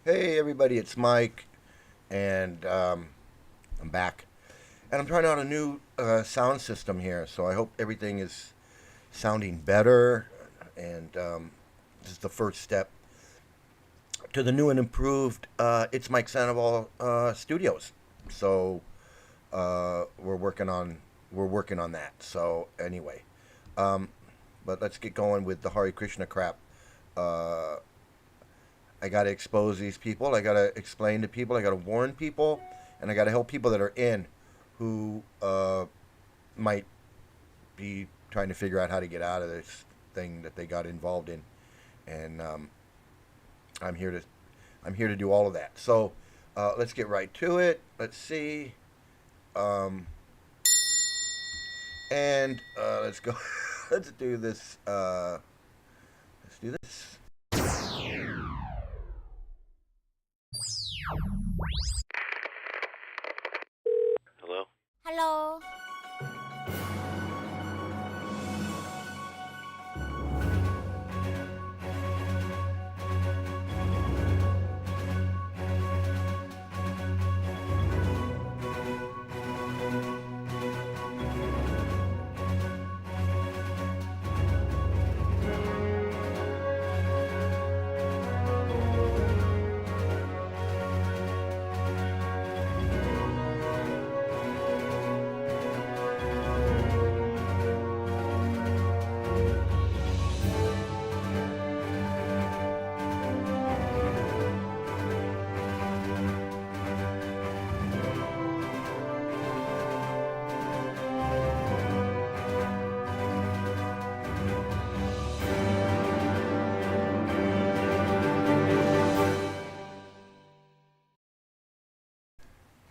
Hey everybody, it's Mike, and I'm back. And I'm trying out a new sound system here, so I hope everything is sounding better. And this is the first step to the new and improved It's Mike Sandoval Studios. So we're working on that. So anyway, um, but let's get going with the Hare Krishna crap. Uh, I got to expose these people. I got to explain to people. I got to warn people, and I got to help people that are in who might be trying to figure out how to get out of this thing that they got involved in. And I'm here to I'm here to do all of that. So let's get right to it. Let's see, um, and let's go. Let's do this. Let's do this. Hello. Hello.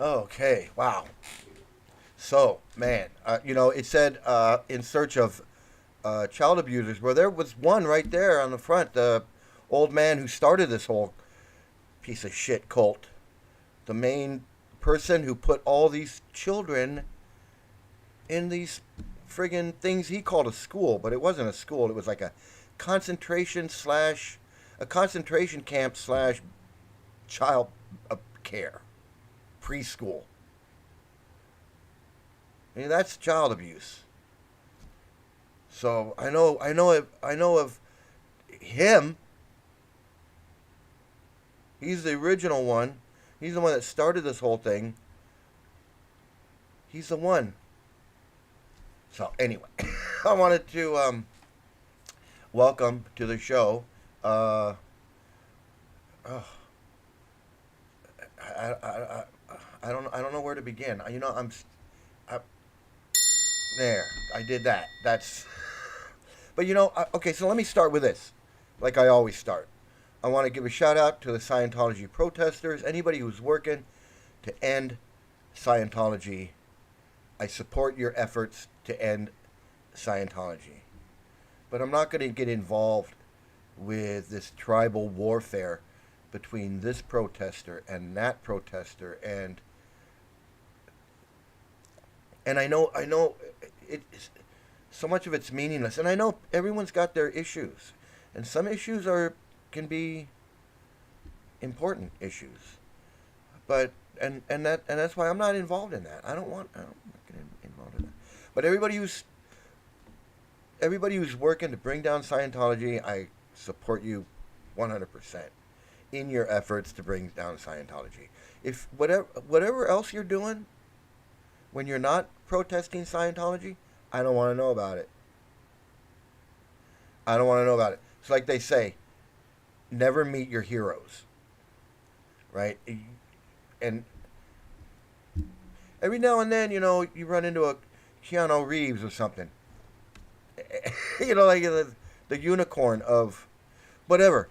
Okay. Wow. So, man, it said in search of child abusers. Well, there was one right there on the front. The old man who started this whole piece of shit cult. The main person who put all these children in these friggin' things he called a school, but it wasn't a school. It was like concentration slash a concentration camp slash child care preschool. I mean, that's child abuse. So I know of him. He's the original one. He's the one that started this whole thing. He's the one. So anyway, I wanted to welcome to the show. Uh, oh, I, I don't know where to begin. I, there. I did that. That's. But okay. So let me start with this, like I always start. I want to give a shout out to the Scientology protesters. Anybody who's working to end Scientology, I support your efforts to end Scientology. But I'm not going to get involved with this tribal warfare between this protester and that protester, and I know it so much of it's meaningless, and I know everyone's got their issues, and some issues are can be important issues, but and that's why I'm not involved in that. I'm not getting involved in that. But everybody who's working to bring down Scientology, I support you 100% in your efforts to bring down Scientology. If whatever else you're doing when you're not protesting Scientology, I don't want to know about it. I don't want to know about it. It's like they say, never meet your heroes, right? And every now and then, you run into a Keanu Reeves or something. Like the unicorn of whatever.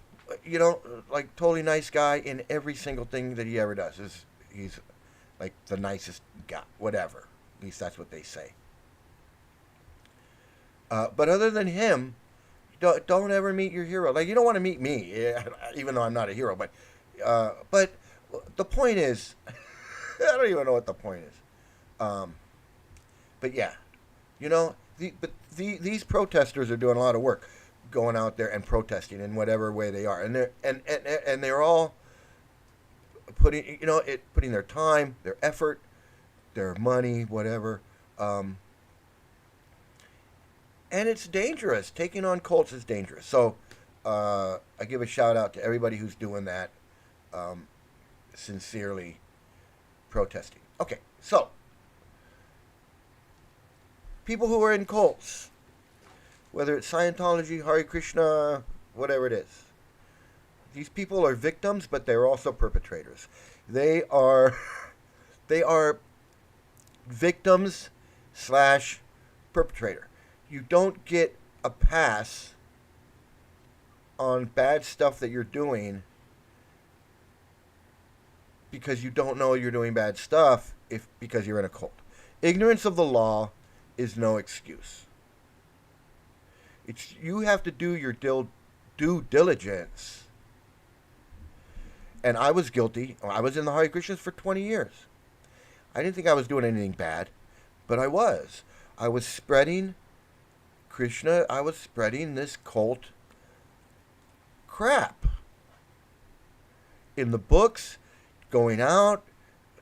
Like totally nice guy in every single thing that he ever does. He's like the nicest guy, whatever. At least that's what they say. But other than him, don't ever meet your hero. Like you don't want to meet me, even though I'm not a hero. But the point is, I don't even know what the point is. Um, but yeah, these protesters are doing a lot of work, going out there and protesting in whatever way they are, and they're all putting their time, their effort, their money, whatever. And it's dangerous. Taking on cults is dangerous. So I give a shout out to everybody who's doing that, sincerely protesting. Okay, so people who are in cults, whether it's Scientology, Hare Krishna, whatever it is, these people are victims, but they're also perpetrators. They are they are victims slash perpetrator. You don't get a pass on bad stuff that you're doing because you don't know you're doing bad stuff because you're in a cult. Ignorance of the law is no excuse. You have to do your due diligence. And I was guilty. I was in the Hare Krishnas for 20 years. I didn't think I was doing anything bad, but I was. I was spreading Krishna. I was spreading this cult crap in the books, going out,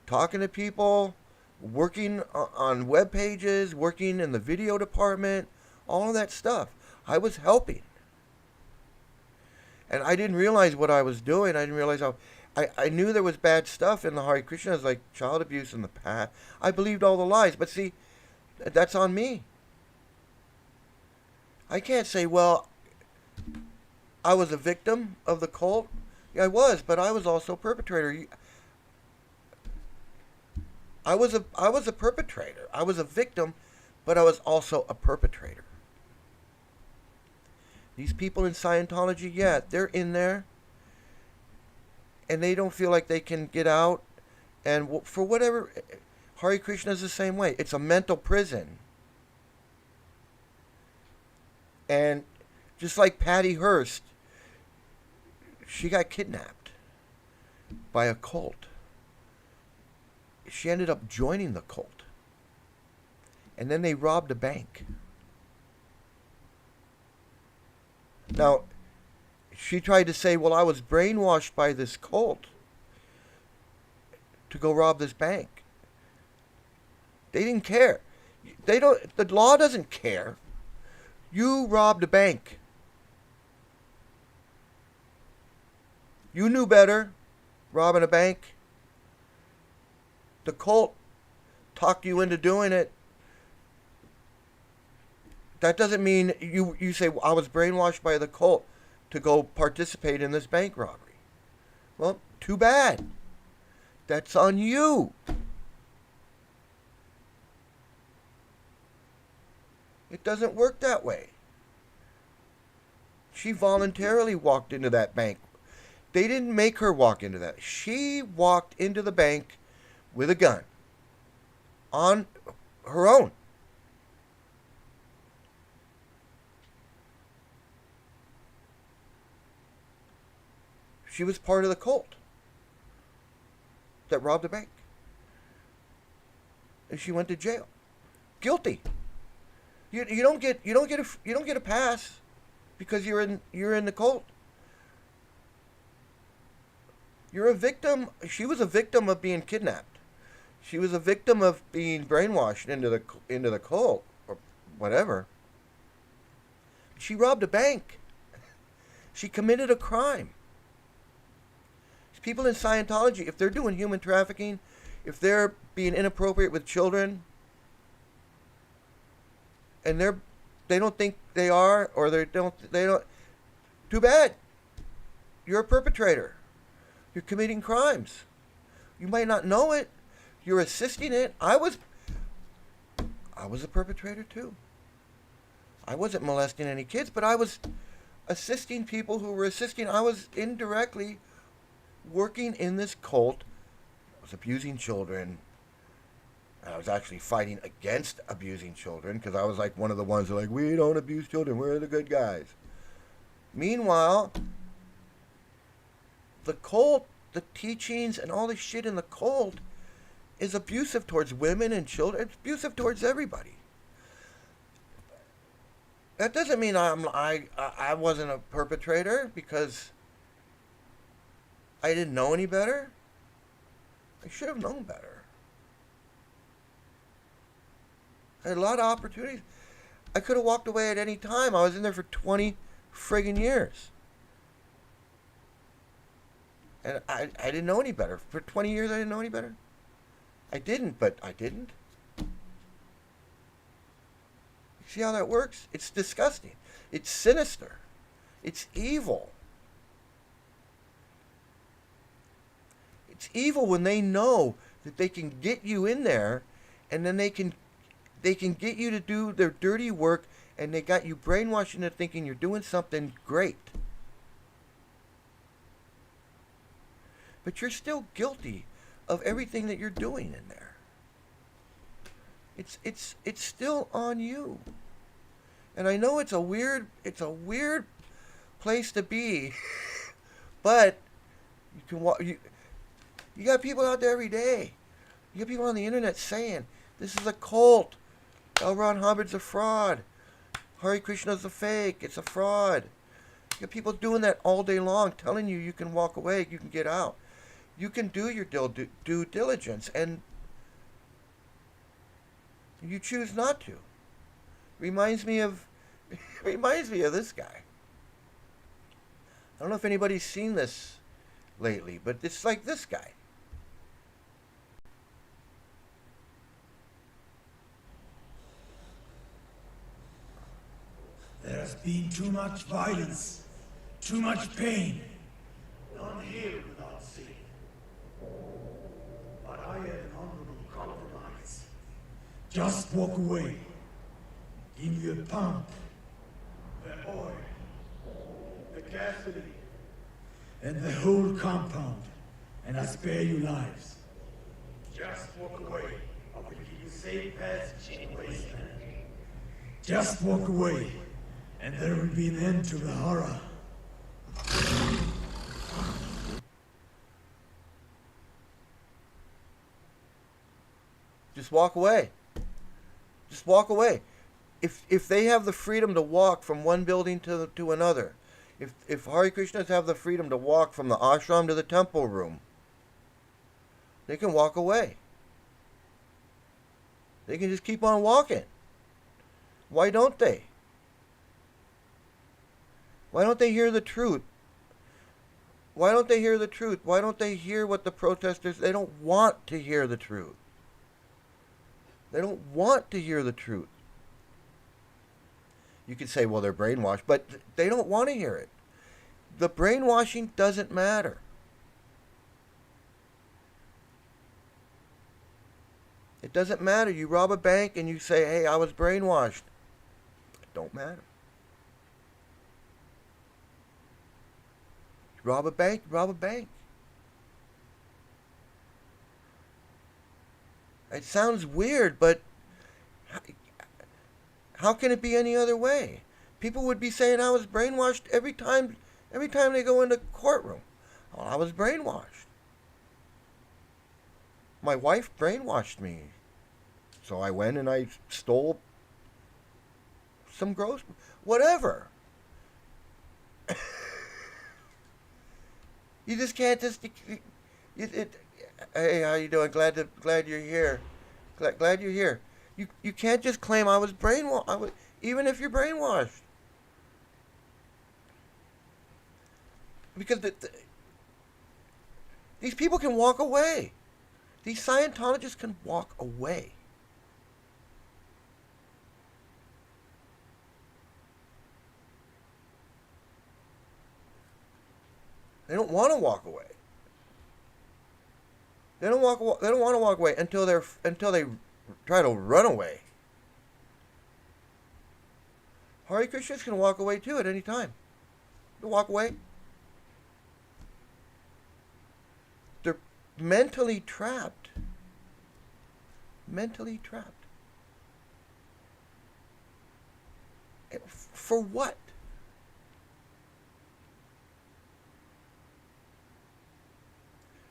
talking to people, working on web pages, working in the video department, all of that stuff. I was helping. And I didn't realize what I was doing. I didn't realize how... I knew there was bad stuff in the Hare Krishnas, like child abuse in the past. I believed all the lies. But see, that's on me. I can't say, well, I was a victim of the cult. Yeah, I was, but I was also a perpetrator. I was a perpetrator. I was a victim, but I was also a perpetrator. These people in Scientology, yeah, they're in there, and they don't feel like they can get out. And for whatever, Hare Krishna is the same way. It's a mental prison. And just like Patty Hearst, she got kidnapped by a cult. She ended up joining the cult. And then they robbed a bank. Now, she tried to say, well, I was brainwashed by this cult to go rob this bank. They didn't care. The law doesn't care. You robbed a bank. You knew better, robbing a bank. The cult talked you into doing it. That doesn't mean you say, well, I was brainwashed by the cult to go participate in this bank robbery. Well, too bad. That's on you. It doesn't work that way. She voluntarily walked into that bank. They didn't make her walk into that. She walked into the bank with a gun on her own. She was part of the cult that robbed a bank. And she went to jail. Guilty. You don't get a pass because you're in the cult. You're a victim. She was a victim of being kidnapped. She was a victim of being brainwashed into the cult or whatever. She robbed a bank. She committed a crime. People in Scientology, if they're doing human trafficking, if they're being inappropriate with children, and they don't think they are, or they don't, too bad. You're a perpetrator. You're committing crimes. You might not know it. You're assisting it. I was a perpetrator too. I wasn't molesting any kids, but I was assisting people who were assisting. I was indirectly working in this cult. I was abusing children. I was actually fighting against abusing children because I was like one of the ones who are like, we don't abuse children, we're the good guys. Meanwhile, the cult, the teachings and all this shit in the cult is abusive towards women and children. It's abusive towards everybody. That doesn't mean I wasn't a perpetrator because I didn't know any better. I should have known better. I had a lot of opportunities. I could have walked away at any time. I was in there for 20 friggin' years. And I didn't know any better. For 20 years, I didn't know any better. I didn't, but I didn't. See how that works? It's disgusting. It's sinister. It's evil. It's evil when they know that they can get you in there, and then they can get you to do their dirty work, and they got you brainwashed into thinking you're doing something great. But you're still guilty of everything that you're doing in there. It's still on you. And I know it's a weird place to be, but you can you got people out there every day. You got people on the internet saying this is a cult. L. Ron Hubbard's a fraud. Hare Krishna's a fake. It's a fraud. You got people doing that all day long, telling you can walk away, you can get out. You can do your due diligence, and you choose not to. Reminds me of this guy. I don't know if anybody's seen this lately, but it's like this guy. There has been too much violence, too much pain. None here without sin. But I have an honorable compromise. Just walk away. Give me the pump, the oil, the gasoline, and the whole compound, and I spare you lives. Just walk away. I will give you safe passage in the wasteland. Just walk away, and there will be an end to the horror. Just walk away. Just walk away. If they have the freedom to walk from one building to another, if Hare Krishnas have the freedom to walk from the ashram to the temple room, they can walk away. They can just keep on walking. Why don't they? Why don't they hear the truth? Why don't they hear the truth? Why don't they hear what the protesters... They don't want to hear the truth. They don't want to hear the truth. You could say, well, they're brainwashed, but they don't want to hear it. The brainwashing doesn't matter. It doesn't matter. You rob a bank and you say, hey, I was brainwashed. It don't matter. You rob a bank, you rob a bank. It sounds weird, but how can it be any other way? People would be saying I was brainwashed every time they go into courtroom. Oh, I was brainwashed. My wife brainwashed me. So I went and I stole some whatever. You just can't just... hey, how you doing? Glad you're here. Glad you're here. You can't just claim I was brainwashed. Even if you're brainwashed. Because these people can walk away. These Scientologists can walk away. They don't want to walk away. They don't want to walk away until they try to run away. Hare Krishnas can walk away too at any time. They walk away. They're mentally trapped. Mentally trapped. For what?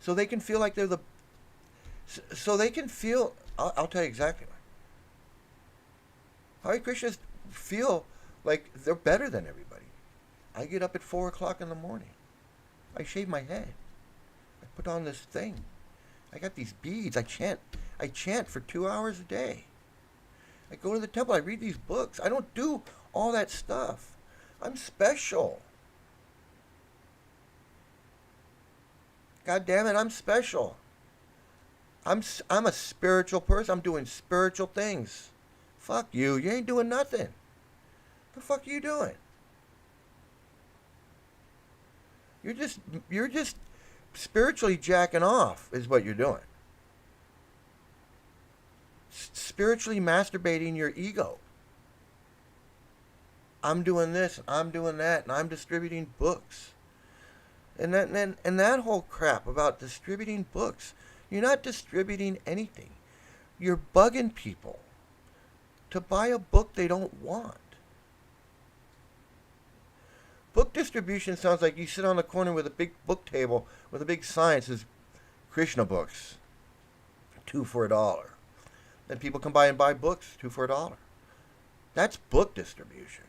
So they can feel like they're the... So they can feel... I'll tell you exactly why. Hare Krishnas feel like they're better than everybody. I get up at 4 o'clock in the morning. I shave my head. I put on this thing. I got these beads. I chant for 2 hours a day. I go to the temple. I read these books. I don't do all that stuff. I'm special. God damn it, I'm special. I'm a spiritual person. I'm doing spiritual things. Fuck you. You ain't doing nothing. The fuck are you doing? You're just spiritually jacking off is what you're doing. Spiritually masturbating your ego. I'm doing this, I'm doing that, and I'm distributing books. And that whole crap about distributing books, you're not distributing anything. You're bugging people to buy a book they don't want. Book distribution sounds like you sit on the corner with a big book table with a big sign that says Krishna books, 2 for $1. Then people come by and buy books, 2 for $1. That's book distribution.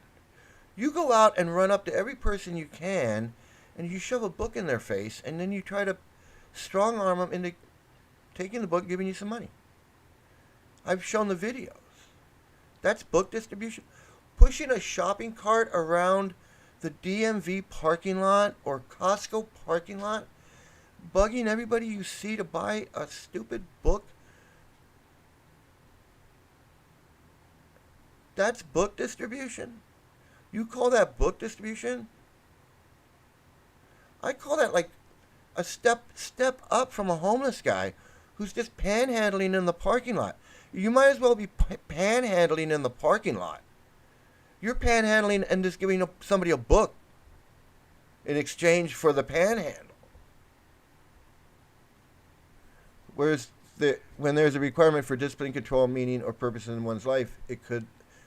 You go out and run up to every person you can and you shove a book in their face, and then you try to strong arm them into taking the book, giving you some money. I've shown the videos. That's book distribution. Pushing a shopping cart around the DMV parking lot or Costco parking lot, bugging everybody you see to buy a stupid book. That's book distribution. You call that book distribution? I call that like a step up from a homeless guy who's just panhandling in the parking lot. You might as well be panhandling in the parking lot. You're panhandling and just giving somebody a book in exchange for the panhandle. Whereas when there's a requirement for discipline, control, meaning, or purpose in one's life, it could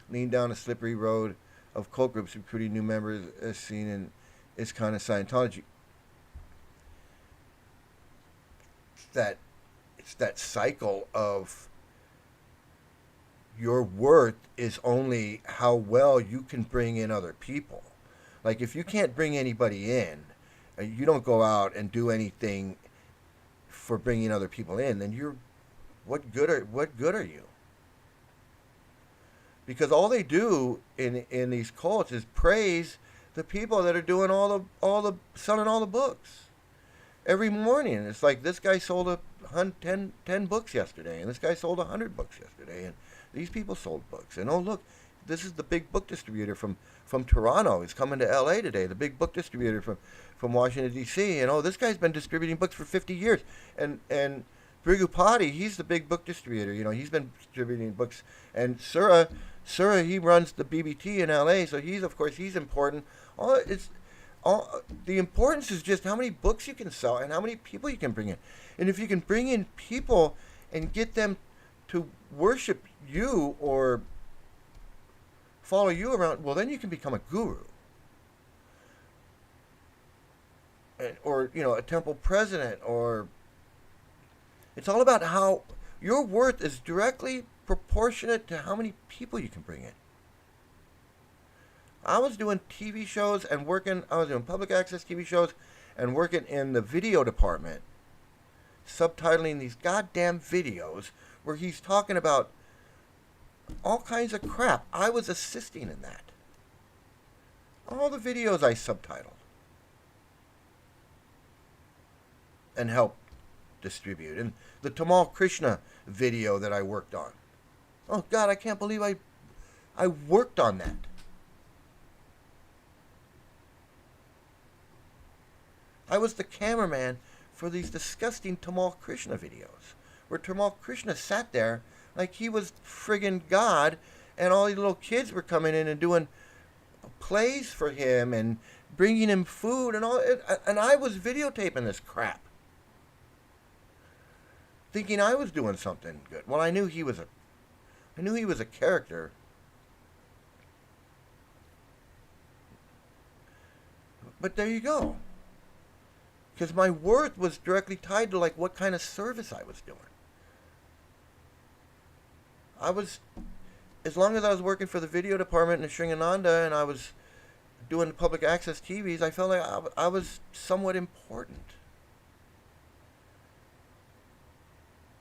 lead down a slippery road of cult groups recruiting new members, as seen in ISKCON and Scientology. It's that cycle of your worth is only how well you can bring in other people. Like if you can't bring anybody in, you don't go out and do anything for bringing other people in, then what good are you? Because all they do in these cults is praise the people that are doing selling all the books. Every morning, it's like this guy sold 10 books yesterday, and this guy sold 100 books yesterday, and these people sold books. And oh look, this is the big book distributor from Toronto. He's coming to LA today. The big book distributor from Washington D.C. And oh, this guy's been distributing books for 50 years. And Prabhupada, he's the big book distributor. You know, he's been distributing books. And Sura, he runs the BBT in LA, so he's important. The importance is just how many books you can sell and how many people you can bring in. And if you can bring in people and get them to worship you or follow you around, well, then you can become a guru. Or, a temple president, or it's all about how your worth is directly proportionate to how many people you can bring in. I was doing TV shows and I was doing public access TV shows and working in the video department, subtitling these goddamn videos where he's talking about all kinds of crap. I was assisting in that. All the videos I subtitled and helped distribute. And the Tamal Krishna video that I worked on. Oh God, I can't believe I worked on that. I was the cameraman for these disgusting Tamal Krishna videos, where Tamal Krishna sat there like he was friggin' God, and all these little kids were coming in and doing plays for him and bringing him food and all, and I was videotaping this crap, thinking I was doing something good. Well, I knew he was a character. But there you go. Because my worth was directly tied to like what kind of service I was doing. As long as I was working for the video department in Sringananda and I was doing public access TVs, I felt like I was somewhat important.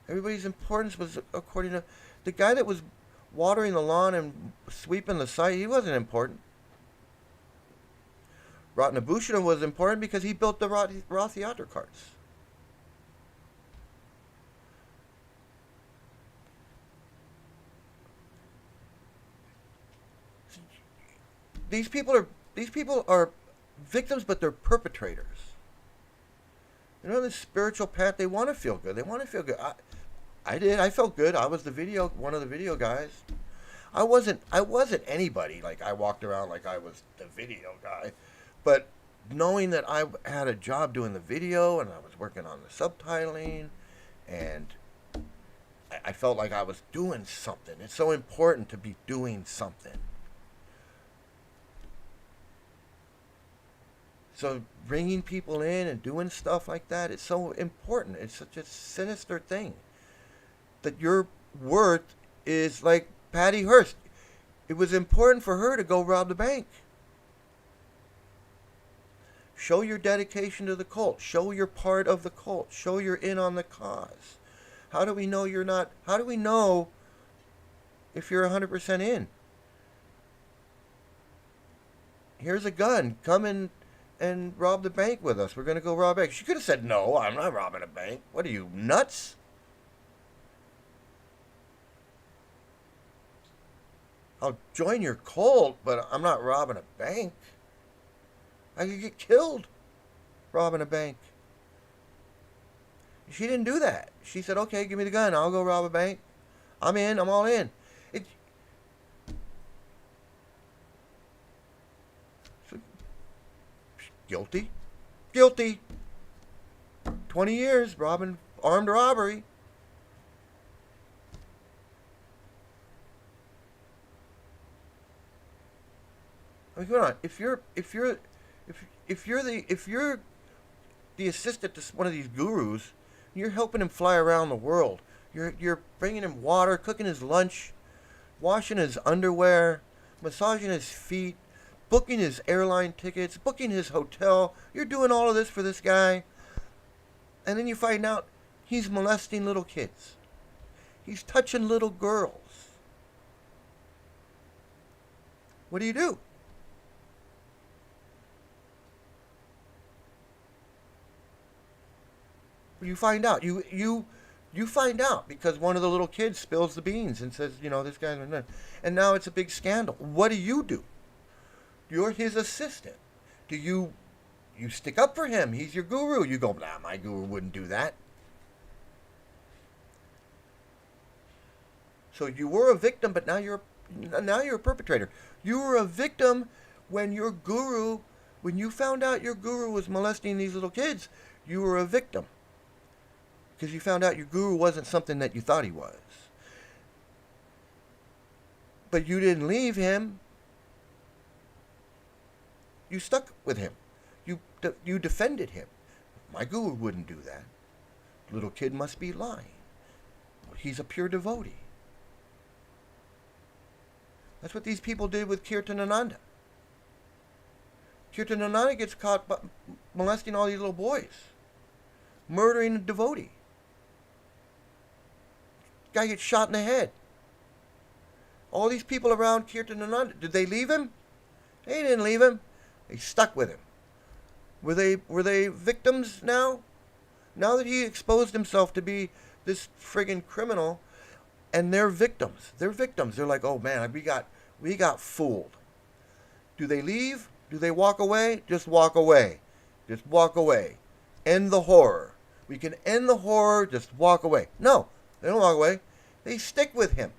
Everybody's importance was according to the guy that was watering the lawn and sweeping the site. He wasn't important. Ratnabhushana was important because he built the Rath Yatra carts. These people are victims, but they're perpetrators. You know, this spiritual path, they want to feel good. They want to feel good. I did. I felt good. I was one of the video guys. I wasn't anybody. Like, I walked around like I was the video guy. But knowing that I had a job doing the video and I was working on the subtitling, and I felt like I was doing something. It's so important to be doing something. So bringing people in and doing stuff like that, it's so important. It's such a sinister thing. That your worth is like Patty Hearst. It was important for her to go rob the bank. Show your dedication to the cult. Show you're part of the cult. Show you're in on the cause. How do we know you're not? How do we know if you're 100% in? Here's a gun. Come in and rob the bank with us. We're going to go rob a bank. She could have said, no, I'm not robbing a bank. What are you, nuts? I'll join your cult, but I'm not robbing a bank. I could get killed robbing a bank. She didn't do that. She said, okay, give me the gun. I'll go rob a bank. I'm in. I'm all in. Guilty. Guilty. 20 years robbing, armed robbery. I mean, come on. If you're the assistant to one of these gurus, you're helping him fly around the world. You're bringing him water, cooking his lunch, washing his underwear, massaging his feet, booking his airline tickets, booking his hotel. You're doing all of this for this guy. And then you find out he's molesting little kids. He's touching little girls. What do you do? You find out. You find out because one of the little kids spills the beans and says, you know, this guy's... And now it's a big scandal. What do? You're his assistant. Do you stick up for him? He's your guru. You go, nah, my guru wouldn't do that. So you were a victim, but now you're a perpetrator. You were a victim when you found out your guru was molesting these little kids. You were a victim because you found out your guru wasn't something that you thought he was. But you didn't leave him. You stuck with him. You defended him. My guru wouldn't do that. Little kid must be lying. He's a pure devotee. That's what these people did with Kirtanananda. Kirtanananda gets caught molesting all these little boys. Murdering a devotee. Guy gets shot in the head. All these people around Kirtanananda, did they leave him? They didn't leave him. They stuck with him. Were they victims now? Now that he exposed himself to be this friggin' criminal, and they're victims. They're victims. They're like, oh man, we got fooled. Do they leave? Do they walk away? Just walk away. Just walk away. End the horror. We can end the horror, just walk away. No, they don't walk away. They stick with him.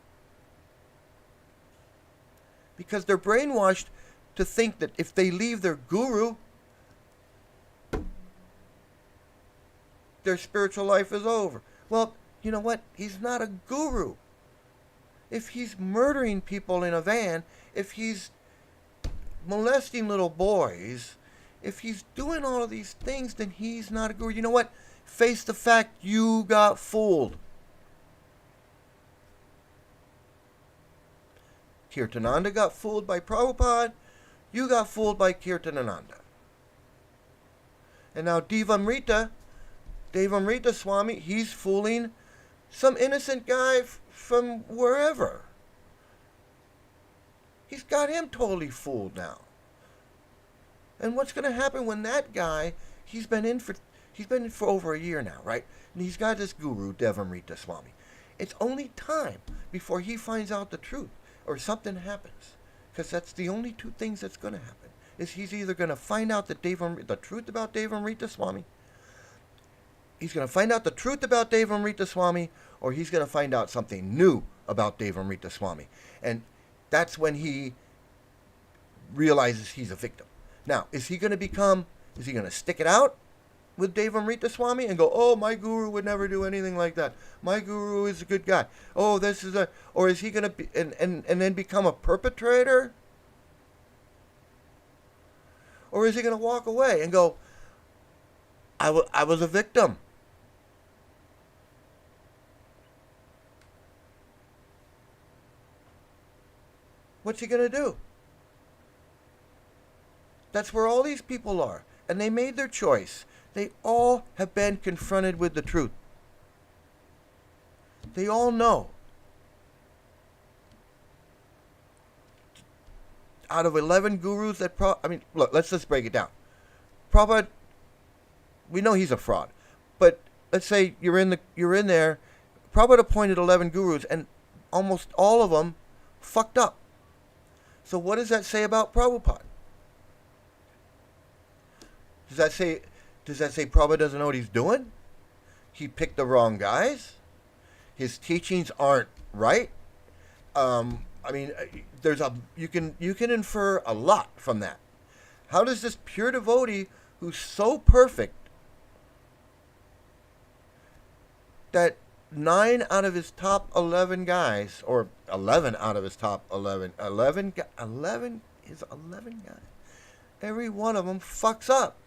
Because they're brainwashed to think that if they leave their guru, their spiritual life is over. Well, you know what? He's not a guru. If he's murdering people in a van, if he's molesting little boys, if he's doing all of these things, then he's not a guru. You know what? Face the fact you got fooled. Kirtananda got fooled by Prabhupada. You got fooled by Kirtanananda. And now Devamrita Swami, he's fooling some innocent guy from wherever. He's got him totally fooled now. And what's going to happen when that guy, he's been in for over a year now, right? And he's got this guru, Devamrita Swami. It's only time before he finds out the truth or something happens. Because that's the only two things that's going to happen. Is he's either going to find out the truth about Devamrita Swami, he's going to find out the truth about Devamrita Swami, or he's going to find out something new about Devamrita Swami. And that's when he realizes he's a victim. Now, is he going to stick it out with Devamrita Swami and go, oh, my guru would never do anything like that. My guru is a good guy. Oh, or is he going to be, and then become a perpetrator? Or is he going to walk away and go, I was a victim. What's he going to do? That's where all these people are. And they made their choice. They all have been confronted with the truth. They all know. Out of 11 gurus that look, let's just break it down. Prabhupada, we know he's a fraud. But let's say you're in there. Prabhupada appointed 11 gurus, and almost all of them fucked up. So what does that say about Prabhupada? Does that say Prabhupada doesn't know what he's doing? He picked the wrong guys? His teachings aren't right? You can infer a lot from that. How does this pure devotee who's so perfect that 9 out of his top 11 guys, or 11 out of his top 11 guys, every one of them fucks up?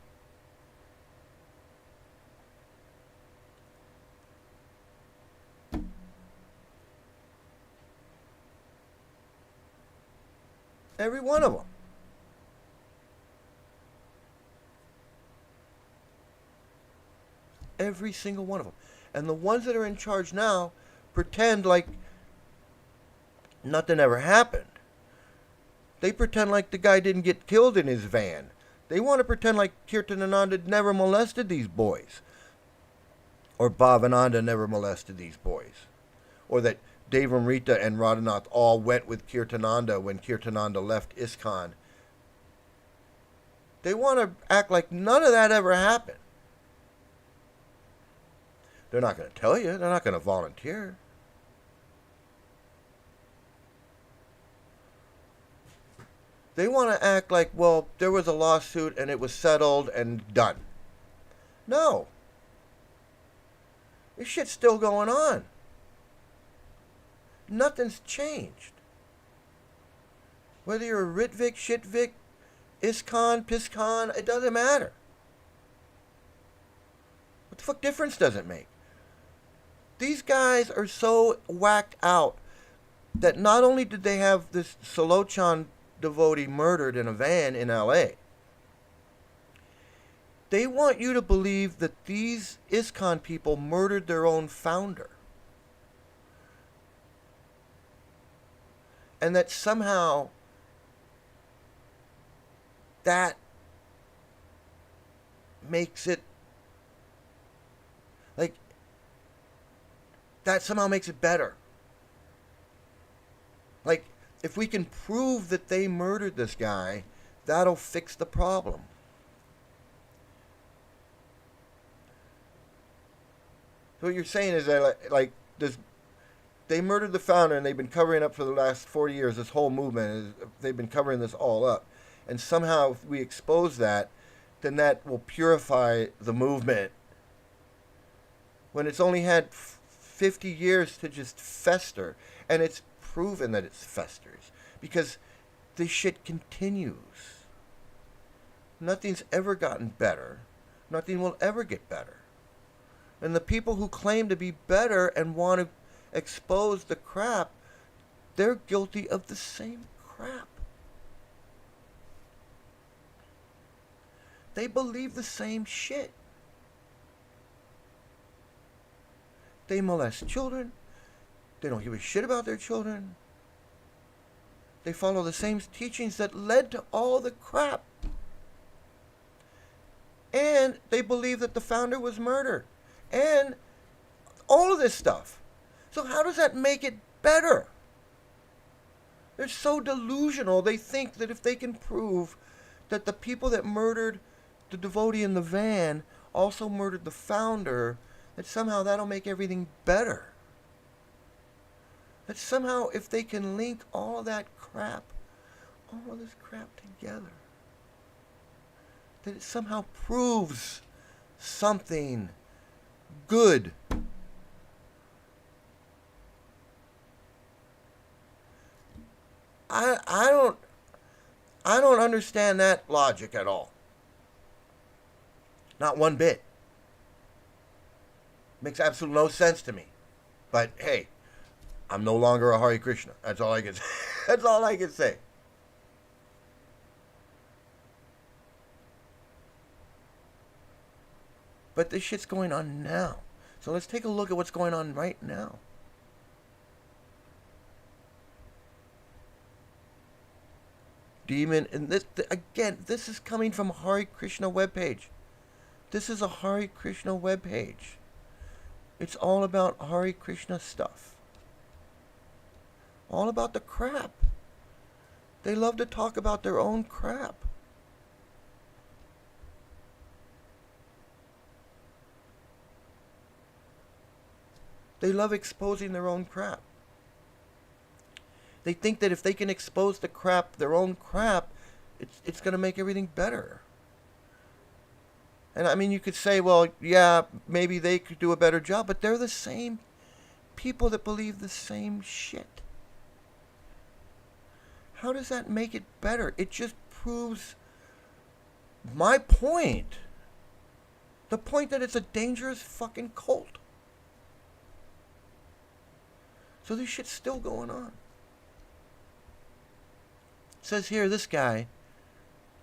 Every one of them. Every single one of them. And the ones that are in charge now pretend like nothing ever happened. They pretend like the guy didn't get killed in his van. They want to pretend like Kirtanananda never molested these boys. Or Bhavananda never molested these boys. Or that Devamrita and Radhanath all went with Kirtananda when Kirtananda left ISKCON. They want to act like none of that ever happened. They're not going to tell you. They're not going to volunteer. They want to act like, well, there was a lawsuit and it was settled and done. No. This shit's still going on. Nothing's changed. Whether you're a Ritvik, Shitvik, ISKCON, PISKCON, it doesn't matter. What the fuck difference does it make? These guys are so whacked out that not only did they have this Solochan devotee murdered in a van in LA, they want you to believe that these ISKCON people murdered their own founder. And that somehow that makes it better. Like, if we can prove that they murdered this guy, that'll fix the problem. So what you're saying is that they murdered the founder, and they've been covering up for the last 40 years. This whole movement they've been covering this all up, and somehow if we expose that, then that will purify the movement. When it's only had 50 years to just fester, and it's proven that it festers because this shit continues. Nothing's ever gotten better. Nothing will ever get better. And the people who claim to be better and want to expose the crap, they're guilty of the same crap. They believe the same shit. They molest children. They don't give a shit about their children. They follow the same teachings that led to all the crap. And they believe that the founder was murdered. And all of this stuff. So how does that make it better? They're so delusional. They think that if they can prove that the people that murdered the devotee in the van also murdered the founder, that somehow that'll make everything better. That somehow if they can link all of that crap, all of this crap together, that it somehow proves something good. I don't understand that logic at all. Not one bit. Makes absolutely no sense to me. But hey, I'm no longer a Hare Krishna. That's all I can say. That's all I can say. But this shit's going on now. So let's take a look at what's going on right now. Demon, and this again, this is coming from Hare Krishna webpage. This is a Hare Krishna webpage. It's all about Hare Krishna stuff. All about the crap. They love to talk about their own crap. They love exposing their own crap. They think that if they can expose the crap, their own crap, it's going to make everything better. And I mean, you could say, well, yeah, maybe they could do a better job, but they're the same people that believe the same shit. How does that make it better? It just proves my point. The point that it's a dangerous fucking cult. So this shit's still going on. It says here, this guy,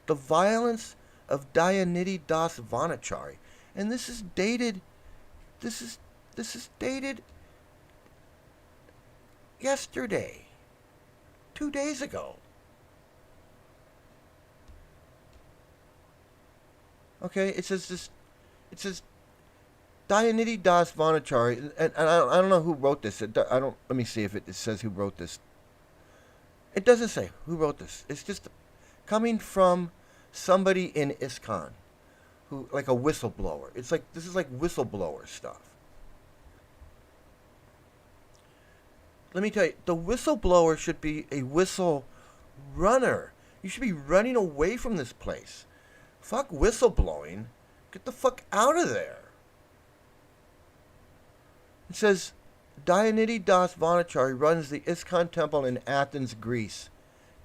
the violence of Dayanidhi Das Vanachari. And this is dated yesterday. 2 days ago. Okay, it says Dayanidhi Das Vanachari, and I don't know who wrote this. Let me see if it says who wrote this. It doesn't say who wrote this. It's just coming from somebody in ISKCON, who, like a whistleblower. It's like, this is like whistleblower stuff. Let me tell you, the whistleblower should be a whistle runner. You should be running away from this place. Fuck whistleblowing. Get the fuck out of there. It says, Dayanidhi Das Vanachari runs the ISKCON temple in Athens, Greece,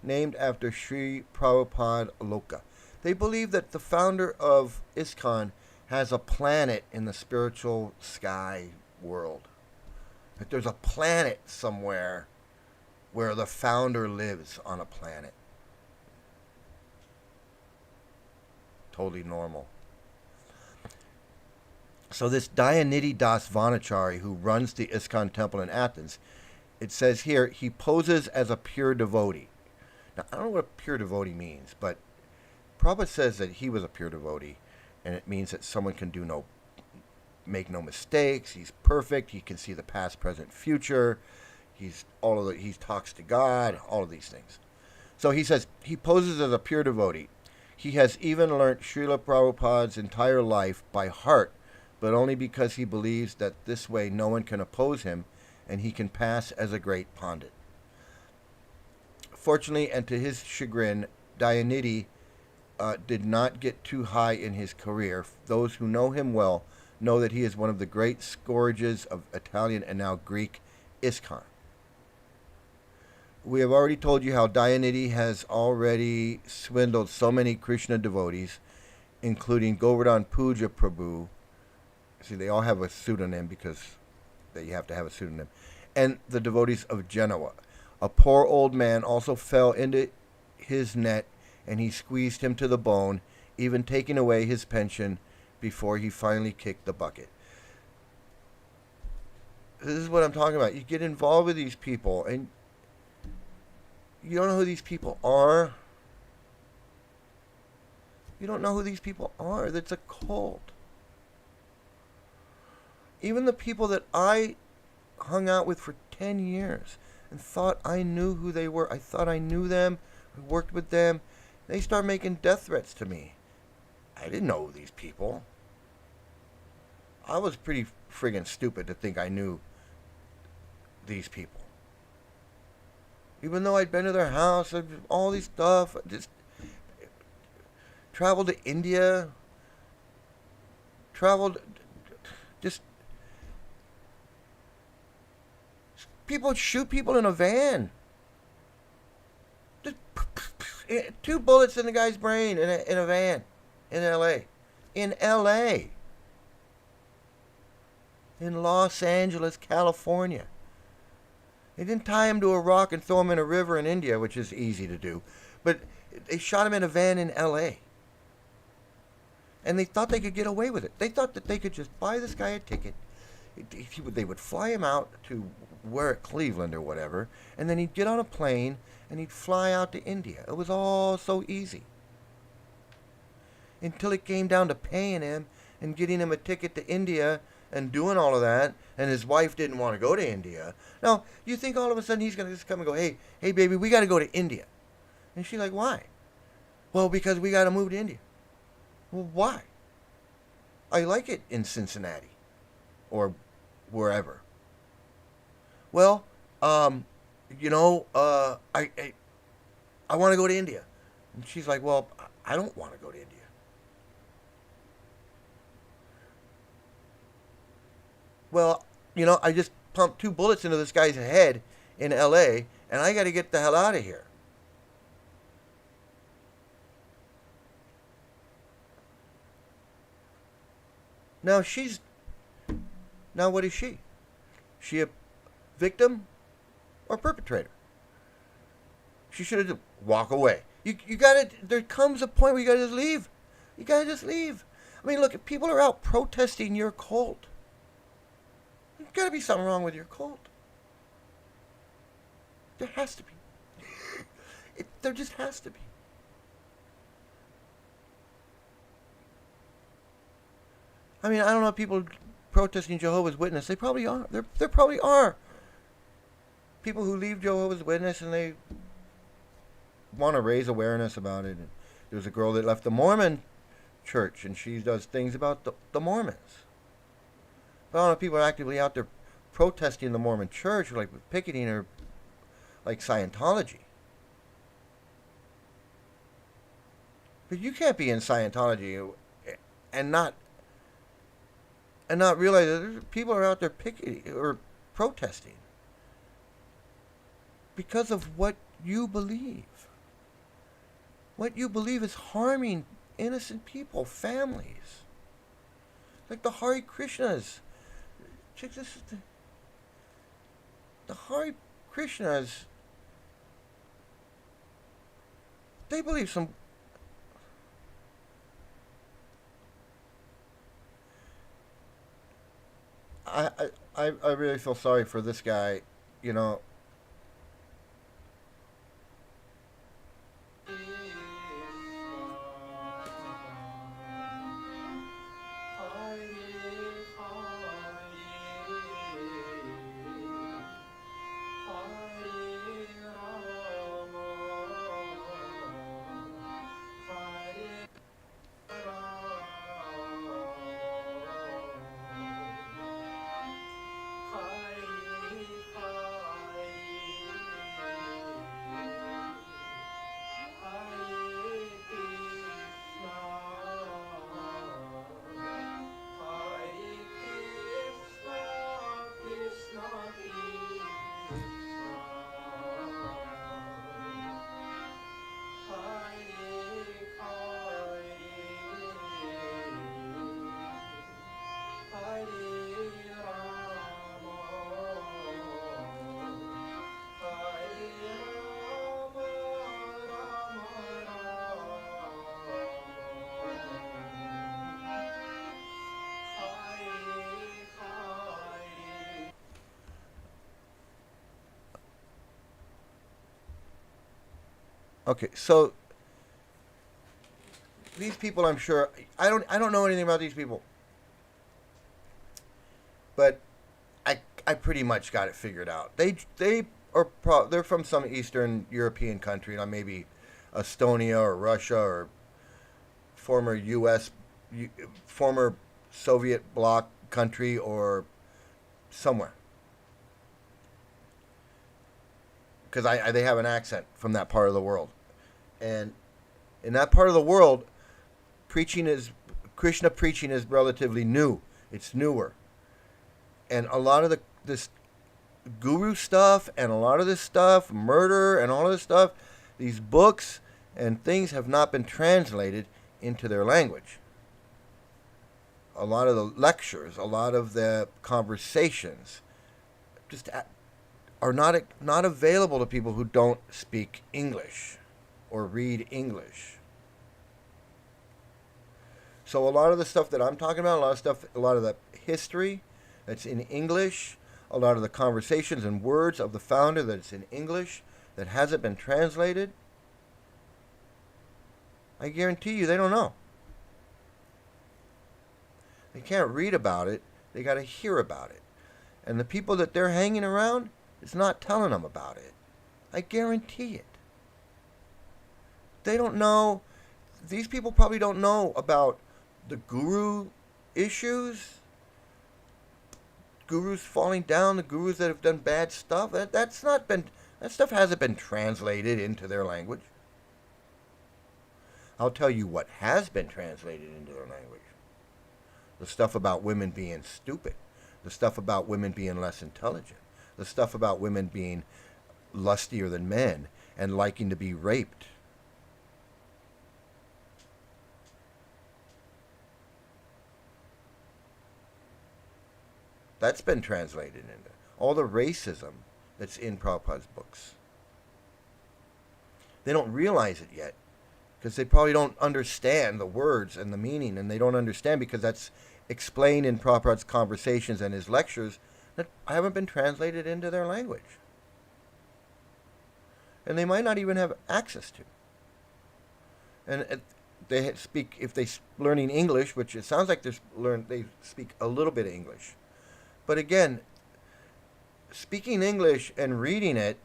named after Sri Prabhupada Loka. They believe that the founder of ISKCON has a planet in the spiritual sky world. That there's a planet somewhere where the founder lives on a planet. Totally normal. So this Dayanidhi Das Vanachari, who runs the ISKCON temple in Athens, it says here, he poses as a pure devotee. Now, I don't know what a pure devotee means, but Prabhupada says that he was a pure devotee, and it means that someone can make no mistakes. He's perfect. He can see the past, present, future. He talks to God. All of these things. So he says he poses as a pure devotee. He has even learnt Srila Prabhupada's entire life by heart, but only because he believes that this way no one can oppose him, and he can pass as a great Pandit. Fortunately, and to his chagrin, Dayanidhi did not get too high in his career. Those who know him well know that he is one of the great scourges of Italian and now Greek ISKCON. We have already told you how Dayanidhi has already swindled so many Krishna devotees, including Govardhan Puja Prabhu. See, they all have a pseudonym because you have to have a pseudonym. And the devotees of Genoa. A poor old man also fell into his net, and he squeezed him to the bone, even taking away his pension before he finally kicked the bucket. this is what I'm talking about. You get involved with these people, and you don't know who these people are. You don't know who these people are. That's a cult. Even the people that I hung out with for 10 years and thought I knew who they were, I thought I knew them, I worked with them, they start making death threats to me. I didn't know these people. I was pretty friggin' stupid to think I knew these people. Even though I'd been to their house, all these stuff, just traveled to India, traveled, just, people shoot people in a van. Just 2 bullets in the guy's brain in a van in L.A. In L.A. In Los Angeles, California. They didn't tie him to a rock and throw him in a river in India, which is easy to do. But they shot him in a van in L.A. And they thought they could get away with it. They thought that they could just buy this guy a ticket. They would fly him out to where at Cleveland or whatever, and then he'd get on a plane and he'd fly out to India. It was all so easy. Until it came down to paying him and getting him a ticket to India and doing all of that, and his wife didn't want to go to India. Now, you think all of a sudden he's going to just come and go, hey, baby, we got to go to India. And she's like, why? Well, because we got to move to India. Well, why? I like it in Cincinnati or wherever. Well, I want to go to India. And she's like, well, I don't want to go to India. Well, I just pumped 2 bullets into this guy's head in L.A., and I got to get the hell out of here. Now now what is she? She a victim or perpetrator? She should have just walk away. You gotta, there comes a point where you gotta just leave. You gotta just leave. I mean, look, if people are out protesting your cult, there's gotta be something wrong with your cult. There has to be. There just has to be. I mean, I don't know if people protesting Jehovah's Witness. They probably are. There probably are people who leave Jehovah's Witness and they want to raise awareness about it. And there was a girl that left the Mormon church, and she does things about the Mormons. But I don't know if people are actively out there protesting the Mormon church, like picketing or like Scientology. But you can't be in Scientology and not realize that people are out there picketing or protesting because of what you believe. What you believe is harming innocent people, families. Like the Hare Krishnas. Check this. The Hare Krishnas, they believe some. I really feel sorry for this guy, you know. Okay, so these people, I'm sure, I don't know anything about these people, but I pretty much got it figured out. They're from some Eastern European country, maybe Estonia or Russia or former U.S. former Soviet bloc country or somewhere, because they have an accent from that part of the world, and in that part of the world, Krishna preaching is relatively new. It's newer, and a lot of this guru stuff and a lot of this stuff, murder and all of this stuff, these books and things have not been translated into their language. A lot of the lectures, a lot of the conversations, just are not available to people who don't speak English or read English. So a lot of the stuff that I'm talking about, a lot of the history that's in English, a lot of the conversations and words of the founder that's in English that hasn't been translated, I guarantee you they don't know. They can't read about it. They got to hear about it. And the people that they're hanging around is not telling them about it. I guarantee it. They don't know. These people probably don't know about the guru issues. Gurus falling down, the gurus that have done bad stuff. That stuff hasn't been translated into their language. I'll tell you what has been translated into their language. The stuff about women being stupid. The stuff about women being less intelligent. The stuff about women being lustier than men and liking to be raped. That's been translated into all the racism that's in Prabhupada's books. They don't realize it yet because they probably don't understand the words and the meaning, and they don't understand because that's explained in Prabhupada's conversations and his lectures that haven't been translated into their language. And they might not even have access to. And they speak, if they're learning English, which it sounds like they speak a little bit of English. But again, speaking English and reading it,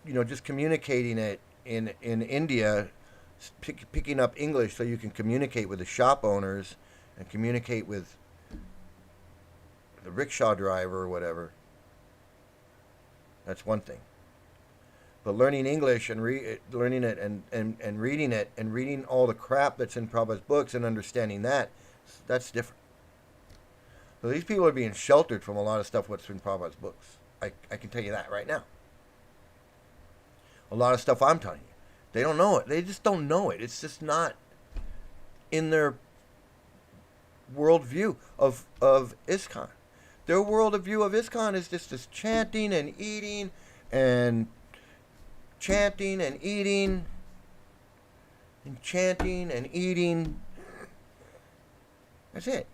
just communicating it in India, picking up English so you can communicate with the shop owners and communicate with the rickshaw driver or whatever. That's one thing. But learning English and learning it and reading it and reading all the crap that's in Prabhupada's books and understanding that's different. So these people are being sheltered from a lot of stuff what's in Prabhupada's books. I can tell you that right now. A lot of stuff I'm telling you. They don't know it. They just don't know it. It's just not in their worldview of ISKCON. Their worldview of ISKCON is just this chanting and eating and chanting and eating and chanting and eating. That's it.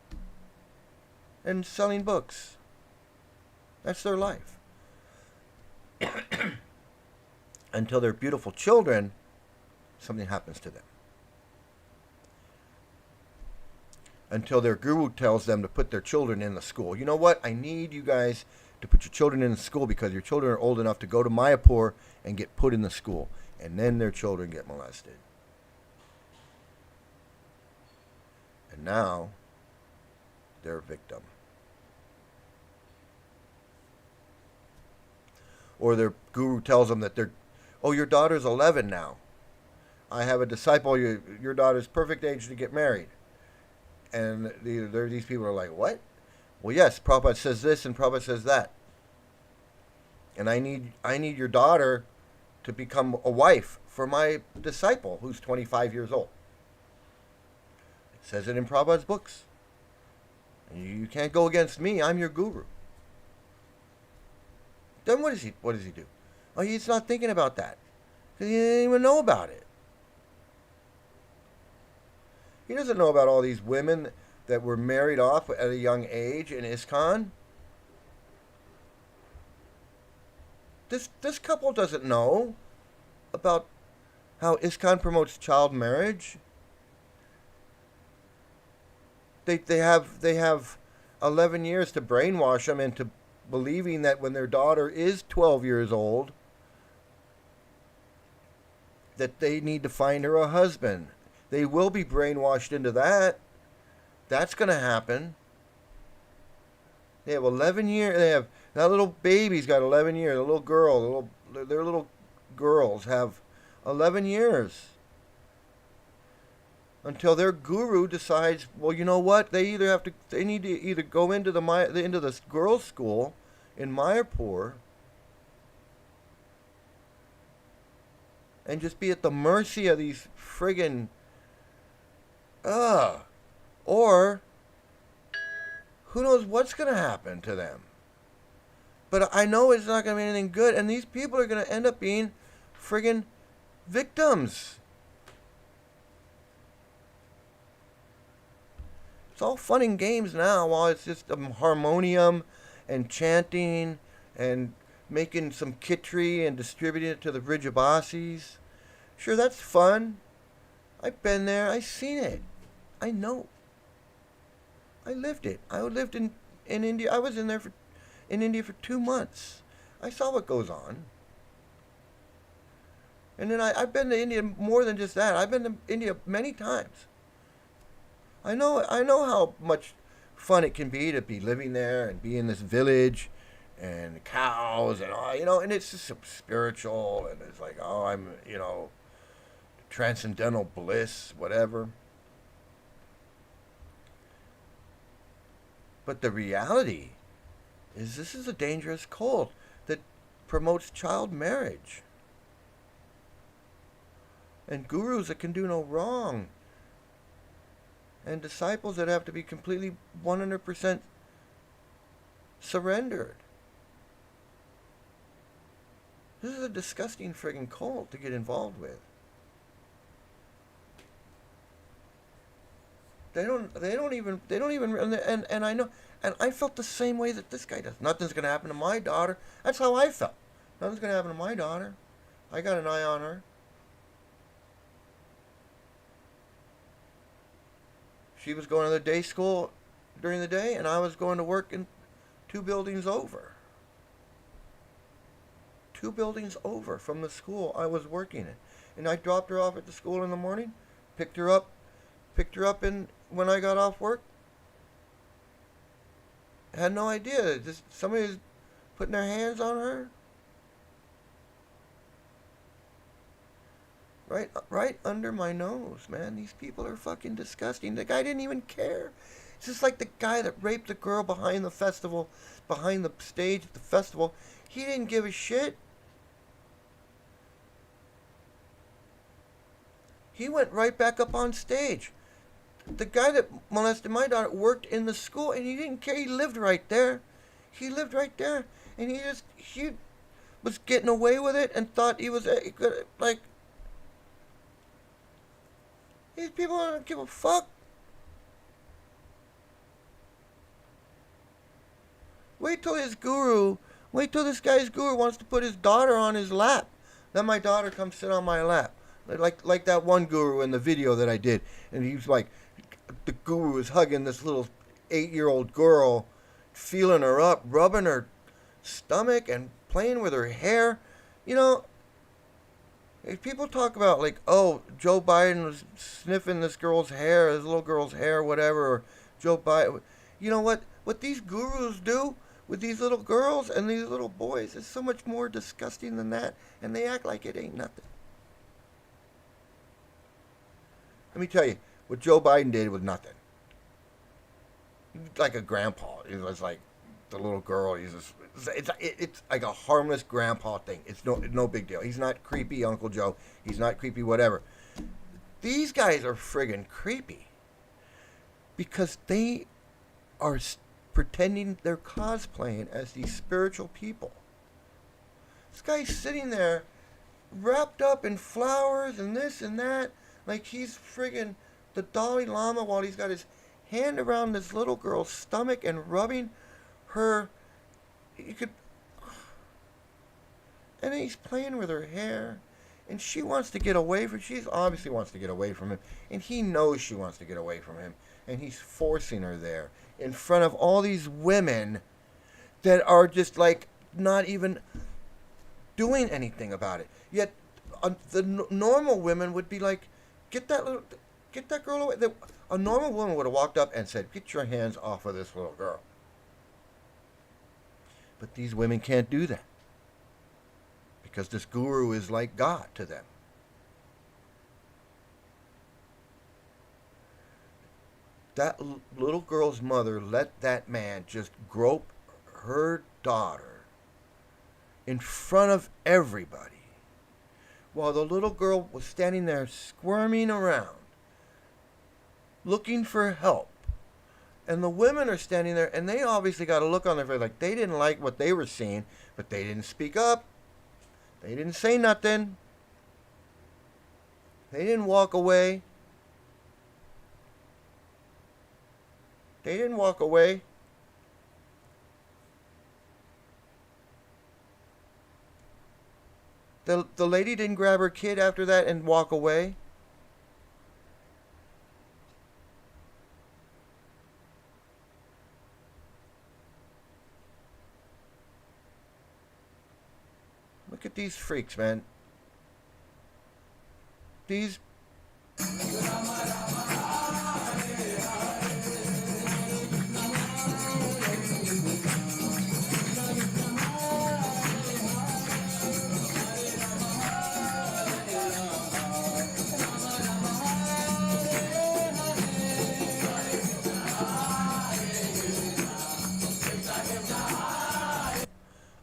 And selling books. That's their life. Until they're beautiful children, something happens to them. Until their guru tells them to put their children in the school. You know what? I need you guys to put your children in the school because your children are old enough to go to Mayapur and get put in the school. And then their children get molested. And now they're a victim. Or their guru tells them that your daughter's 11 now. I have a disciple, your daughter's perfect age to get married. And these people are like, what? Well, yes, Prabhupada says this and Prabhupada says that. And I need your daughter to become a wife for my disciple who's 25 years old. It says it in Prabhupada's books. And you can't go against me. I'm your guru. Then what does he do? Oh, he's not thinking about that. Because he didn't even know about it. He doesn't know about all these women that were married off at a young age in ISKCON. This couple doesn't know about how ISKCON promotes child marriage. They have 11 years to brainwash them into believing that when their daughter is 12 years old, that they need to find her a husband. They will be brainwashed into that. That's going to happen. They have 11 years. They have that little baby's got 11 years. A little girl, their little girls have 11 years until their guru decides. Well, you know what? They need to either go into the girls' school in Mayapur and just be at the mercy of these friggin' or who knows what's going to happen to them. But I know it's not going to be anything good, and these people are going to end up being friggin' victims. It's all fun and games now while it's just harmonium and chanting and making some kitri and distributing it to the Vrijabasis. Sure, that's fun. I've been there. I've seen it. I know. I lived it. I lived in India. I was in India for 2 months. I saw what goes on. And then I've been to India more than just that. I've been to India many times. I know how much fun it can be to be living there and be in this village and cows and all, and it's just so spiritual, and it's like, I'm, transcendental bliss, whatever. But the reality is this is a dangerous cult that promotes child marriage. And gurus that can do no wrong. And disciples that have to be completely 100% surrendered. This is a disgusting friggin' cult to get involved with. They don't even, and I know, and I felt the same way that this guy does. Nothing's going to happen to my daughter. That's how I felt. Nothing's going to happen to my daughter. I got an eye on her. She was going to the day school during the day, and I was going to work in 2 buildings over. 2 buildings over from the school I was working in. And I dropped her off at the school in the morning, picked her up when I got off work. I had no idea. Just somebody was putting their hands on her. Right under my nose, man. These people are fucking disgusting. The guy didn't even care. It's just like the guy that raped the girl behind the festival, behind the stage at the festival. He didn't give a shit. He went right back up on stage. The guy that molested my daughter worked in the school, and he didn't care. He lived right there. And he was getting away with it and thought he was like. These people don't give a fuck. Wait till this guy's guru wants to put his daughter on his lap. Then my daughter comes sit on my lap. Like that one guru in the video that I did. And he was like, the guru was hugging this little 8-year-old girl, feeling her up, rubbing her stomach and playing with her hair. If people talk about Joe Biden was sniffing this little girl's hair, whatever, or Joe Biden, you know what these gurus do with these little girls and these little boys is so much more disgusting than that, and they act like it ain't nothing. Let me tell you, what Joe Biden did was nothing. He was like a grandpa. It was like the little girl. It's like a harmless grandpa thing. It's no big deal. He's not creepy, Uncle Joe. He's not creepy, whatever. These guys are friggin' creepy because they are pretending they're cosplaying as these spiritual people. This guy's sitting there wrapped up in flowers and this and that, like he's friggin' the Dalai Lama, while he's got his hand around this little girl's stomach and rubbing her. And he's playing with her hair. And she wants to get away from, she obviously wants to get away from him. And he knows she wants to get away from him. And he's forcing her there in front of all these women that are just like not even doing anything about it. Yet normal women would be like, get that girl away. A normal woman would have walked up and said, get your hands off of this little girl. But these women can't do that. Because this guru is like God to them. That little girl's mother let that man just grope her daughter in front of everybody, while the little girl was standing there squirming around, looking for help. And the women are standing there, and they obviously got a look on their face like they didn't like what they were seeing, but they didn't speak up. They didn't say nothing. They didn't walk away. They didn't walk away. The lady didn't grab her kid after that and walk away. Look at these freaks, man. These...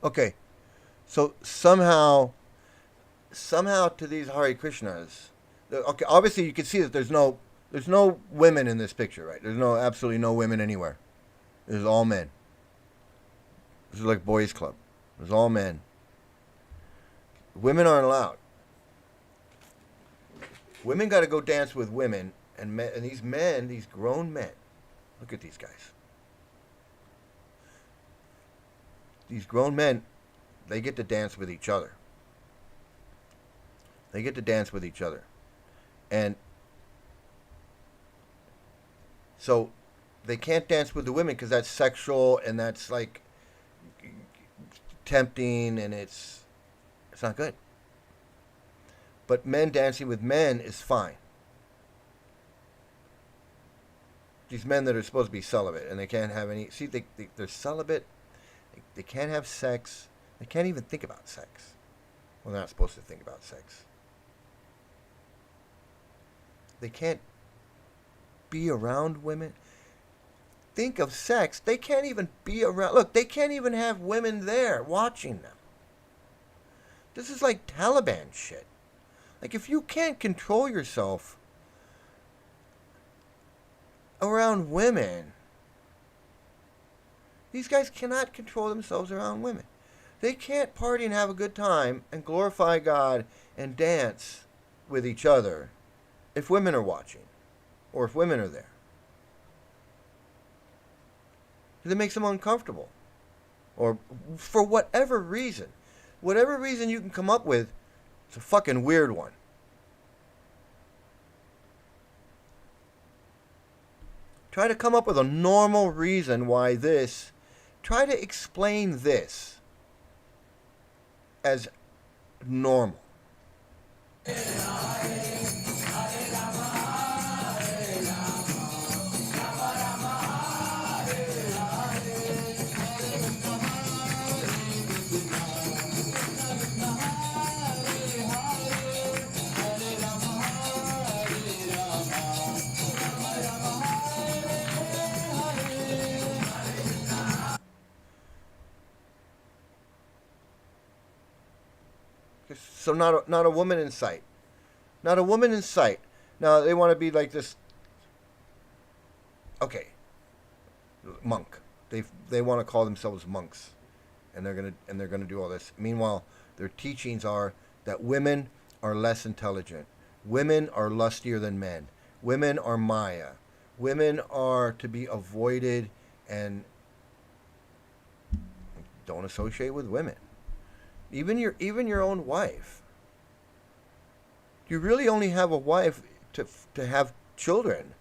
Okay, so somehow to these Hare Krishnas, okay, obviously you can see that there's no women in this picture, right? There's absolutely no women anywhere. There's all men. This is like boys' club. There's all men. Women aren't allowed. Women got to go dance with women, and these men, these grown men. Look at these guys. These grown men, they get to dance with each other. They get to dance with each other. And so they can't dance with the women because that's sexual and that's like tempting and it's not good. But men dancing with men is fine. These men that are supposed to be celibate and they can't have any... See, they're celibate. They can't have sex. They can't even think about sex. Well, they're not supposed to think about sex. They can't be around women. Think of sex. They can't even be around... Look, they can't even have women there watching them. This is like Taliban shit. Like, if you can't control yourself around women... These guys cannot control themselves around women. They can't party and have a good time and glorify God and dance with each other if women are watching or if women are there. Because it makes them uncomfortable. Or for whatever reason. Whatever reason you can come up with, it's a fucking weird one. Try to come up with a normal reason why this... Try to explain this as normal. So not a woman in sight. Not a woman in sight. Now they want to be like this. Okay. Monk. They want to call themselves monks, and they're gonna do all this. Meanwhile, their teachings are that women are less intelligent. Women are lustier than men. Women are Maya. Women are to be avoided and don't associate with women. Even your own wife. You really only have a wife to have children.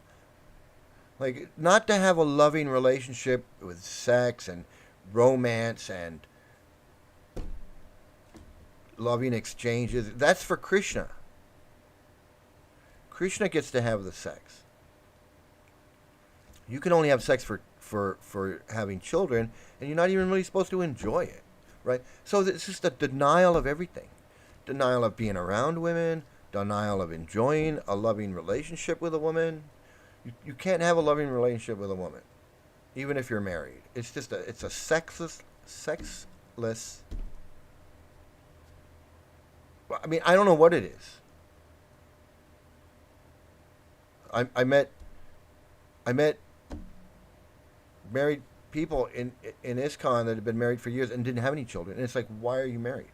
Like, not to have a loving relationship with sex and romance and loving exchanges. That's for Krishna. Krishna gets to have the sex. You can only have sex for having children, and you're not even really supposed to enjoy it, right? So it's just a denial of everything. Denial of being around women, denial of enjoying a loving relationship with a woman. You can't have a loving relationship with a woman, even if you're married. It's a sexless. I mean, I don't know what it is. I met married people in ISKCON that had been married for years and didn't have any children. And it's like, why are you married?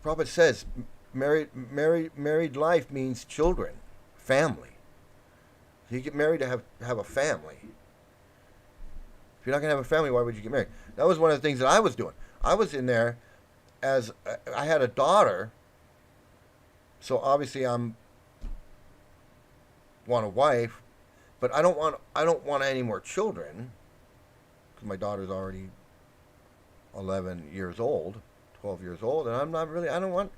Prabhupada says married life means children, family. So you get married to have a family. If you're not going to have a family, why would you get married? That was one of the things that I was doing. I was in there as I had a daughter, so obviously want a wife, but I don't want any more children because my daughter's already 11 years old, 12 years old, and I'm not really. I don't want.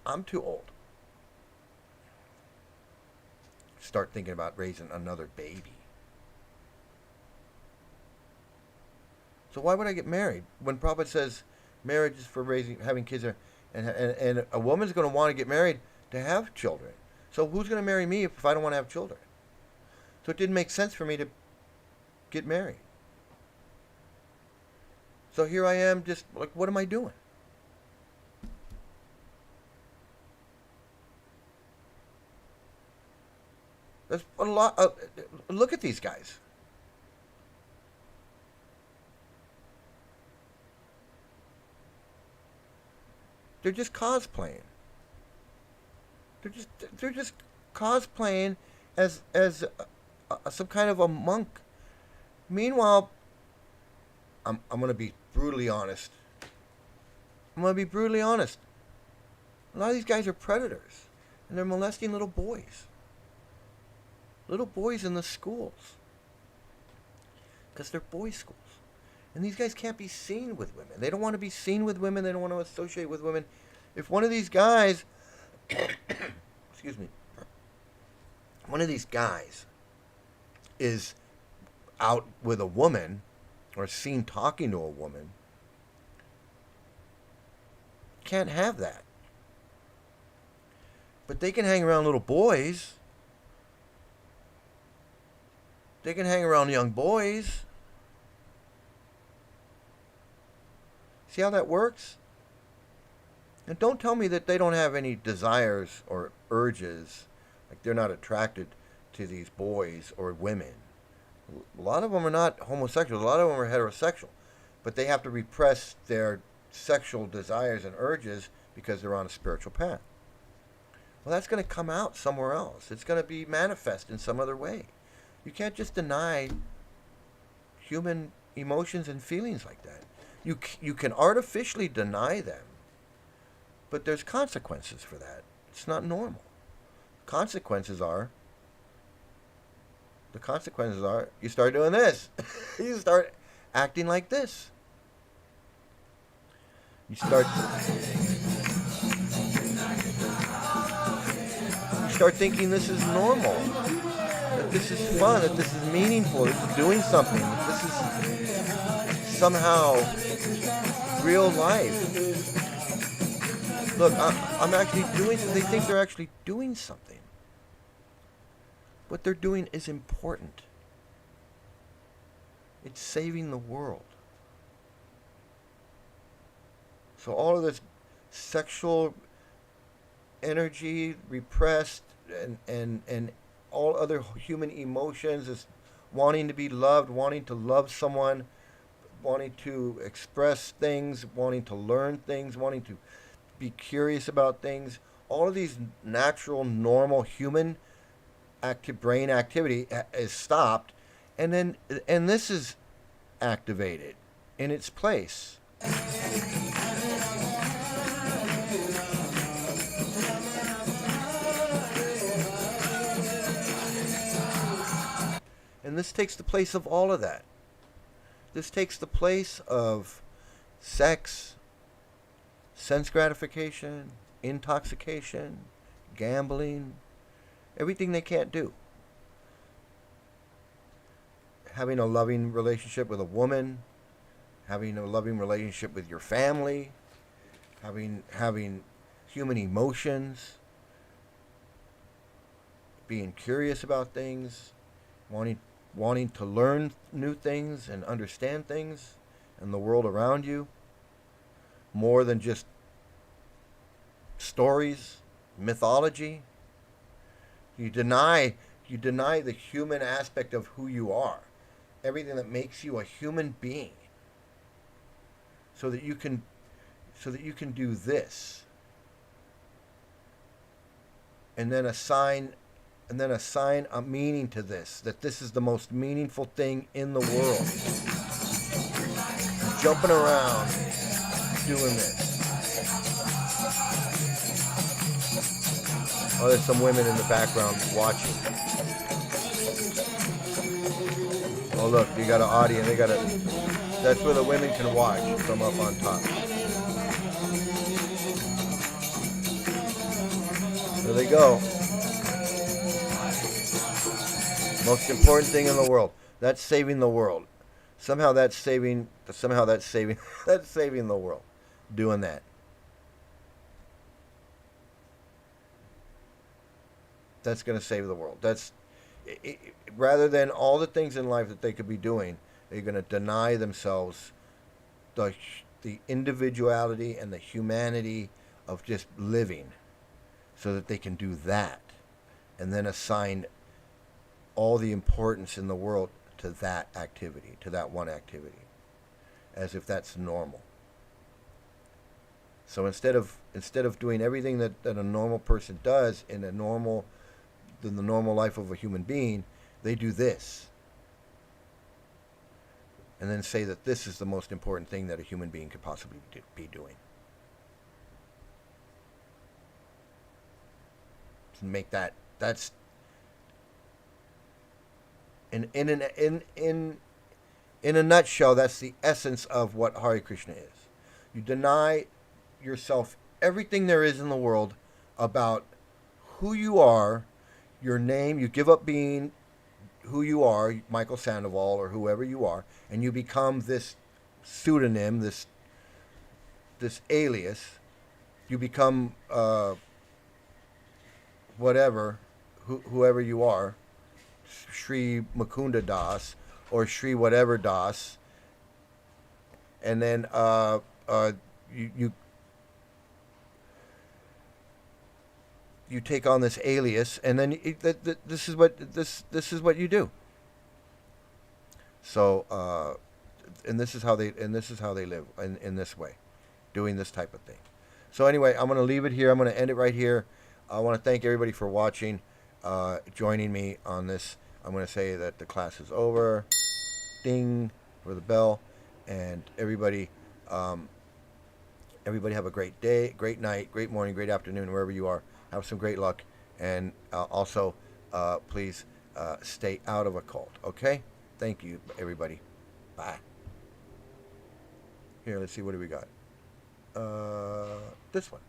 I'm too old. Start thinking about raising another baby. So why would I get married when Prabhupada says marriage is for having kids, and a woman's going to want to get married to have children. So who's going to marry me if I don't want to have children? So it didn't make sense for me to get married. So here I am, just like, what am I doing? There's a lot. Look at these guys. They're just cosplaying. They're just cosplaying as some kind of a monk. Meanwhile, I'm going to be brutally honest. A lot of these guys are predators, and they're molesting little boys. Little boys in the schools. Because they're boys' schools. And these guys can't be seen with women. They don't want to be seen with women. They don't want to associate with women. If one of these guys, excuse me, one of these guys is out with a woman or seen talking to a woman, can't have that. But they can hang around little boys. They can hang around young boys. See how that works? And don't tell me that they don't have any desires or urges, like they're not attracted to these boys or women. A lot of them are not homosexual. A lot of them are heterosexual. But they have to repress their sexual desires and urges because they're on a spiritual path. Well, that's going to come out somewhere else. It's going to be manifest in some other way. You can't just deny human emotions and feelings like that. You can artificially deny them, but there's consequences for that. It's not normal. The consequences are you start doing this. You start acting like this. You start thinking this is normal, that this is fun, that this is meaningful, this is doing something, that this is somehow real life. Look, I'm actually doing. They think they're actually doing something. What they're doing is important. It's saving the world. So all of this sexual energy repressed and all other human emotions is wanting to be loved, wanting to love someone, wanting to express things, wanting to learn things, wanting to be curious about things. All of these natural, normal human brain activity is stopped, and this is activated in its place. And this takes the place of all of that. This takes the place of sex, sense gratification, intoxication, gambling, everything they can't do. Having a loving relationship with a woman, having a loving relationship with your family, having human emotions, being curious about things, wanting to learn new things and understand things and the world around you, more than just stories, mythology. You deny the human aspect of who you are, everything that makes you a human being, so that you can do this, and then assign a meaning to this, that this is the most meaningful thing in the world. Jumping around, doing this. Oh, there's some women in the background watching. Oh, look, you got an audience. That's where the women can watch from up on top. There they go. Most important thing in the world. That's saving the world. Somehow that's saving the world. Doing that. That's going to save the world. Rather than all the things in life that they could be doing, they're going to deny themselves the individuality and the humanity of just living, so that they can do that, and then assign all the importance in the world to that activity, to that one activity, as if that's normal. So instead of doing everything that a normal person does in the normal life of a human being, they do this, and then say that this is the most important thing that a human being could possibly be doing. To make that's in a nutshell, that's the essence of what Hare Krishna is. You deny yourself everything there is in the world about who you are, your name. You give up being who you are, Michael Sandoval or whoever you are, and you become this pseudonym, this alias. You become whoever you are, Sri Mukunda Das or Sri whatever Das, and then you take on this alias, and then this is what you do. So and this is how they live in this way, doing this type of thing. So anyway, I'm going to leave it here. I'm going to end it right here. I want to thank everybody for watching, joining me on this. I'm going to say that the class is over. Ding for the bell, and everybody have a great day, great night, great morning, great afternoon, wherever you are. Have some great luck, and also please stay out of a cult. Okay? Thank you, everybody. Bye. Here, let's see, what do we got? This one.